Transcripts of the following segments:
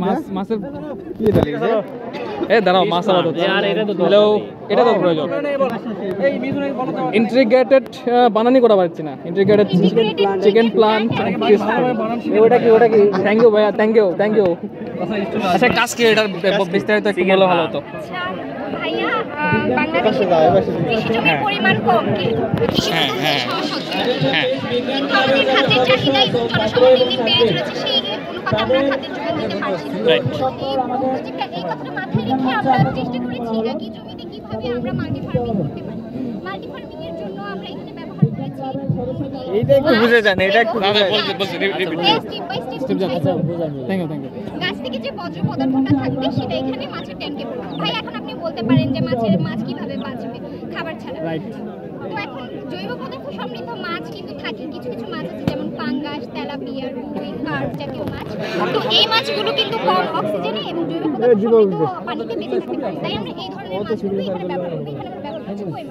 মাছ মাছের কি এটা লিখছে দাঁড়াও মাছ আলাদা হ্যালো এটা তো প্রয়োজন ইন্টিগ্রেটেড বানানি করা পারছি না ইন্টিগ্রেটেড চিকেন প্লান্ট ওটা কি থ্যাংক ইউ ভাইয়া থ্যাংক ইউ আচ্ছা কাজ কি এটা বিস্তারিত একটু বলা ভালো হতো ভাইয়া বাংলাদেশে কৃষিজমির পরিমাণ কম কিন্তু আমাদের খাদ্যের চাহিদাই জনসংখ্যা দিন দিন বেড়ে চলেছে সেই অনুপাতে আমরা খাদ্যের যোগান দিতে পারছি এই কথাটা মাথায় রেখে আমরা চেষ্টা করেছি একই জমিতে কিভাবে আমরা মাল্টি ফার্মিং করতে পারি মাল্টি ফার্মিং এর জন্য আমরা এখানে ব্যবহার করেছি এইটা একটু বুঝে যান এটা একটু থ্যাংক ইউ গাছ থেকে যে বজ্র পদার্থটা থাকবে সেটা এখানে মাছের ট্যাঙ্কে পড়বে ভাই এখন আপনি বলতে পারেন যে মাছ কিভাবে বাঁচবে খাবার ছাড়া তো এখন জৈব পদার্থ সমৃদ্ধ মাছ কিন্তু থাকে কিছু কিছু মাছ আছে যেমন পাঙ্গাস তেলাপিয়া রুই কার্প জাতীয় মাছ তো এই মাছগুলো কিন্তু কম অক্সিজেনে এবং জৈব পদার্থ সমৃদ্ধ পানিতে বেঁচে থাকতে পারে তাই আমরা এই ধরনের মাছগুলো এখানে ব্যবহার করি এখানে আমরা ব্যবহার করছি কই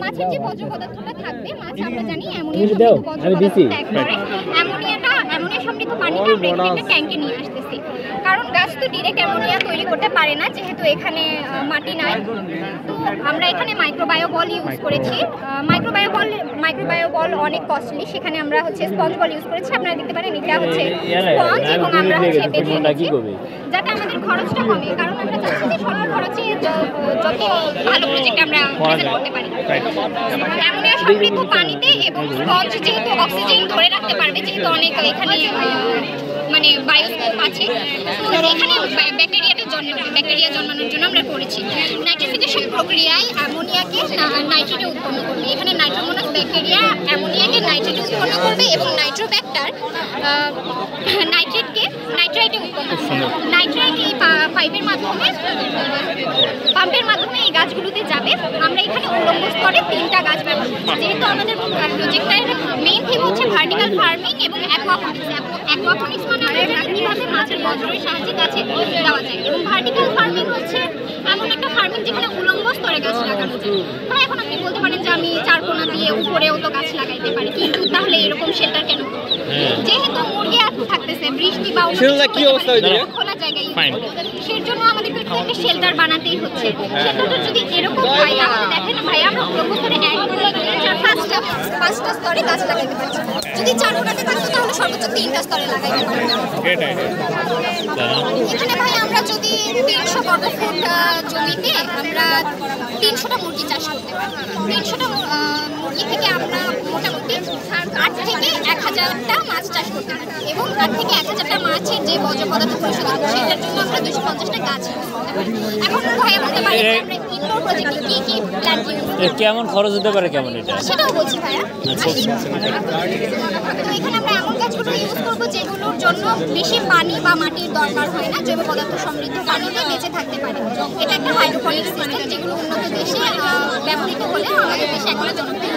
মাছ মাছের যে বজ্র পদার্থটা থাকবে মাছ আমরা জানি অ্যামোনিয়া সমৃদ্ধ পানিটা আমরা এখানে ট্যাঙ্কে নিয়ে আসতেছি কারণ গাছ তো ডিরেক্ট অ্যামোনিয়া তৈরি করতে পারে না যেহেতু এখানে মাটি নাই তো আমরা এখানে মাইক্রোবায়ো বল ইউজ করেছি মাইক্রোবায়ো বল অনেক কস্টলি সেখানে আমরা হচ্ছে স্পঞ্জ বল ইউজ করেছি আপনারা দেখতে পারেন এটা হচ্ছে স্পঞ্জ এবং আমরা হচ্ছে যাতে আমাদের খরচটা কমে কারণ আমরা চাচ্ছি যে স্বল্প খরচে যত ভালো প্রজেক্ট আমরা প্রেজেন্ট করতে পারি অ্যামোনিয়া সমৃদ্ধ পানিতে এবং স্পঞ্জ যেহেতু অক্সিজেন ধরে রাখতে পারবে যেহেতু অনেক এখানে মানে বায়োস্কোপ আছে তো এখানে ব্যাকটেরিয়া জন্মানোর জন্য আমরা করেছি নাইট্রিফিকেশন প্রক্রিয়ায় অ্যামোনিয়াকে নাইট্রেটে উৎপন্ন করবে এখানে নাইট্রোমোনাস ব্যাকটেরিয়া অ্যামোনিয়াকে নাইট্রেটে উৎপন্ন করবে এবং নাইট্রোব্যাক্টার নাইট্রেটকে নাইট্রাইটে উৎপন্ন করবে নাইট্রাইট এই পাম্পের মাধ্যমে এই গাছগুলোতে যাবে আমরা এখানে উল্লম্ব স্তরে 3টা গাছ ব্যবহার করছি যেহেতু আমাদের প্রজেক্টের মেইন থিম হচ্ছে ভার্টিক্যাল ফার্মিং এবং অ্যাকোয়াপনিক্স মানে কিভাবে মাছের বজ্রের সাহায্যে গাছে দেওয়া যায় এবং ভার্টিক্যাল ফার্মিং হচ্ছে এমন একটা ফার্মিং যেখানে উল্লম্ব স্তরে গাছ লাগানো যায় হ্যাঁ এখন আপনি বলতে পারেন যে আমি চারকোনা দিয়ে উপরেও তো গাছ লাগাইতে পারি কিন্তু তাহলে এরকম শেল্টার কেন যেহেতু মুরগি থাকতেছে বৃষ্টি বা খোলা জায়গায় সেই জন্য আমাদেরকে একটা শেল্টার বানাতেই হচ্ছে শেল্টারটা যদি এরকম হয় তাহলে দেখেন ভাই আমরা উল্লম্ব স্তরে 5টা স্তরে গাছ লাগাইতে পারছি যদি চারকোনাতে থাকতো তাহলে সর্বোচ্চ 3টা স্তরে লাগাইতে পারতাম এখানে ভাই আমরা যদি 300 বর্গফুট জমিতে আমরা 300টা মুরগি চাষ করতে পারি 300টা মুরগি থেকে আমরা মোটামুটি 8 থেকে 1000টা মাছ চাষ করতে পারি এবং 8 থেকে 1000টা মাছের যে বর্জ্য পদার্থ পরিশোধন সেটার জন্য আমরা 250টা গাছ এখন ভাই বলতে পারি আমরা ইনডোর প্রজেক্টে কি প্ল্যান কেমন খরচ হতে পারে কেমন এটা সেটাও বলছি ভাইয়া তো এখানে আমরা এমন গাছগুলো ইউজ করবো যেগুলোর জন্য বেশি পানি বা মাটির দরকার হয় না জৈব পদার্থ সমৃদ্ধ পানিতে বেঁচে থাকতে পারে এটা একটা হাইড্রোপনিক্স সিস্টেম যেগুলো উন্নত দেশে ব্যবহৃত হলে আমাদের দেশে এখনো জনপ্রিয়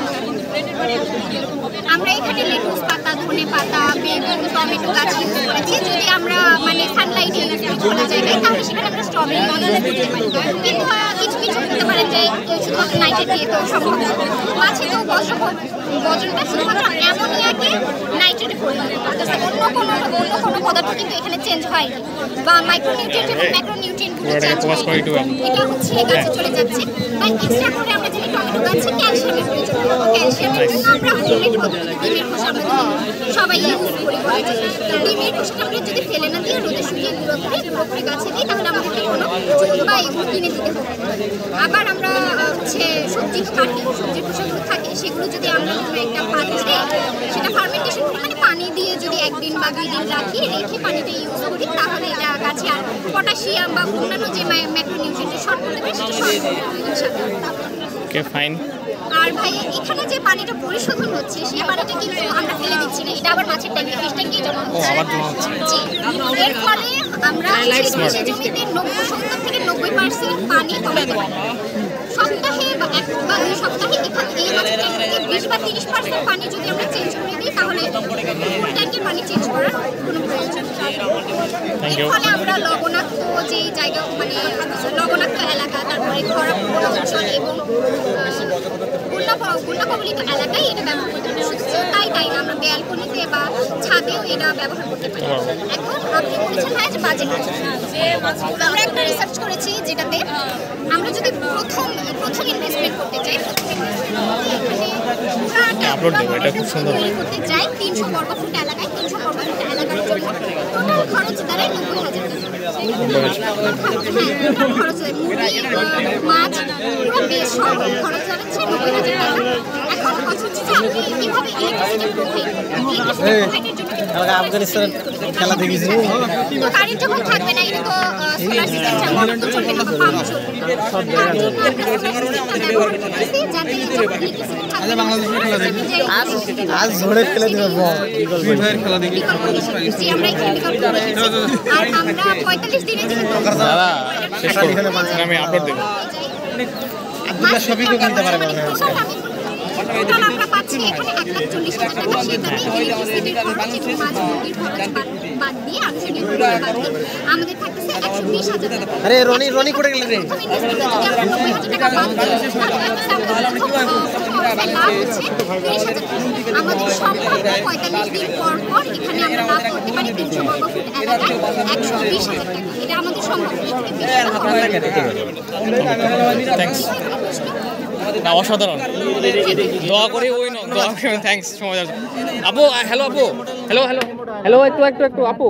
আমরা এখানে লেটুস পাতা ধনে পাতা বেগুন টমেটো গাছ ইউজ করেছি যদি আমরা মানে সানলাইটে খোলা জায়গায় তাহলে সেখানে আমরা স্ট্রবেরি দিতে পারি কিন্তু কিছু বলতে পারেন যে শুধুমাত্র নাইট্রেট দিয়ে তো সম্ভব না মাছে তো বজ্রটা শুধুমাত্র অ্যামোনিয়াকে নাইট্রেটে পরিণত করতেছে অন্য কোনো পদার্থ কিন্তু এখানে চেঞ্জ হয়নি বা মাইক্রোনিউট্রিয়েন্ট এবং ম্যাক্রোনিউট্রিয়েন্টগুলো চেঞ্জ হয়নি এটা হচ্ছে গাছে চলে যাচ্ছে বা এক্সট্রা করে আমরা যদি টমেটো গাছে ক্যালসিয়ামের প্রয়োজন ক্যালসিয়ামের জন্য আমরা হোমমেড পদ্ধতি ডিমের খোসা সবাই ইউজ করি ডিমের খোসাটা আমরা যদি ফেলে না দিয়ে রোদে শুকিয়ে গুঁড়ো করে গাছে দিই তাহলে আমাদেরকে কোনো চুল বা এগুলো কিনে দিতে হবে আবার আমরা হচ্ছে সবজির খোসাগুলো থাকে সেগুলো যদি আমরা কোনো একটা পাত্রে সেটা ফার্মেন্টেশন করে মানে পানি দিয়ে যদি 1 দিন বা 2 দিন রেখে পানিতে ইউজ করি তাহলে এটা গাছে আর পটাশিয়াম বা অন্যান্য যে ম্যাক্রোনিউট্রিয়েন্টের শর্ট করতে পারে সেটা শর্ট ওকে ফাইন আর ভাই এখানে যে পানিটা পরিশোধন হচ্ছে সেই পানিটা কিন্তু আমরা ফেলে দিচ্ছি না এটা আবার মাছের ট্যাঙ্কে ফিশ ট্যাঙ্কেই জমা হচ্ছে জি এর ফলে আমরা সেই জমিতে 70 থেকে 90% পানি কমাতে পারি সপ্তাহে বা 1 বা 2 সপ্তাহে এখানে এই মাছের ট্যাঙ্ক থেকে 20 বা 30% পানি যদি আমরা চেঞ্জ করে দিই তাহলে ফুল ট্যাঙ্কের পানি চেঞ্জ করার কোনো প্রয়োজন নেই এর ফলে আমরা লবণাক্ত যে জায়গা মানে লবণাক্ত এলাকা, তারপরে খরাপ অঞ্চল এবং বন্যা কবলিত এলাকায় এটা ব্যবহার করতে পারি। শুধু তাই না, আমরা ব্যালকনিতে বা ছাদেও এটা ব্যবহার করতে পারি। এখন আপনি বলেছেন ভাই যে বাজেট, আমরা একটা রিসার্চ করেছি যেটাতে আমরা যদি প্রথম ইনভেস্টমেন্ট করতে চাই, করতে চাই 300 বর্গ ফুট এলাকায়, 300 বর্গ ফুট এলাকার জন্য টোটাল খরচ দাঁড়ায় 90,000 টাকা। খরচ হয় মুরগি, মাছ, পুরো বেশ সব খরচ দাঁড়াচ্ছে 90,000 টাকা। এখন কথা হচ্ছে যে আপনি কিভাবে ইলেকট্রিসিটি প্রোভাইডের জন্য আফগানিস্তানের খেলা দেখেছি। কারেন্ট যখন থাকবে না, এটা তো সোলার সিস্টেম মোটর তো চলবে না, পাম্প চলবে আজ ঝড়ে খেলে দেবে আমরা 45 দিনে দাদা শেষ করুন, আমি আপলোড দেবো। সবই তো কিনতে পারবে না। টোটাল আমরা পাচ্ছি এখানে 1,40,000 টাকা, সেখানে ইলেকট্রিসিটির খরচ এবং মাছ মুরগির খরচ বাদ দিয়ে আনুষঙ্গিক খরচ বাদ দিয়ে আমাদের থাকতেছে 120,000 টাকা। আরে রনি করে গেলে রে। আমাদের সম্পূর্ণ 45 দিন পর পর এখানে আমরা লাভ করতে পারি 300 বর্গ ফুট এলাকায় 120,000 টাকা। এটা আমাদের সম্ভব। থ্যাংকস, না অসাধারণ, দোয়া করি ওই দোয়া, থ্যাংকস সময় দেওয়ার জন্য। আপু হ্যালো, আপু হ্যালো, একটু আপু।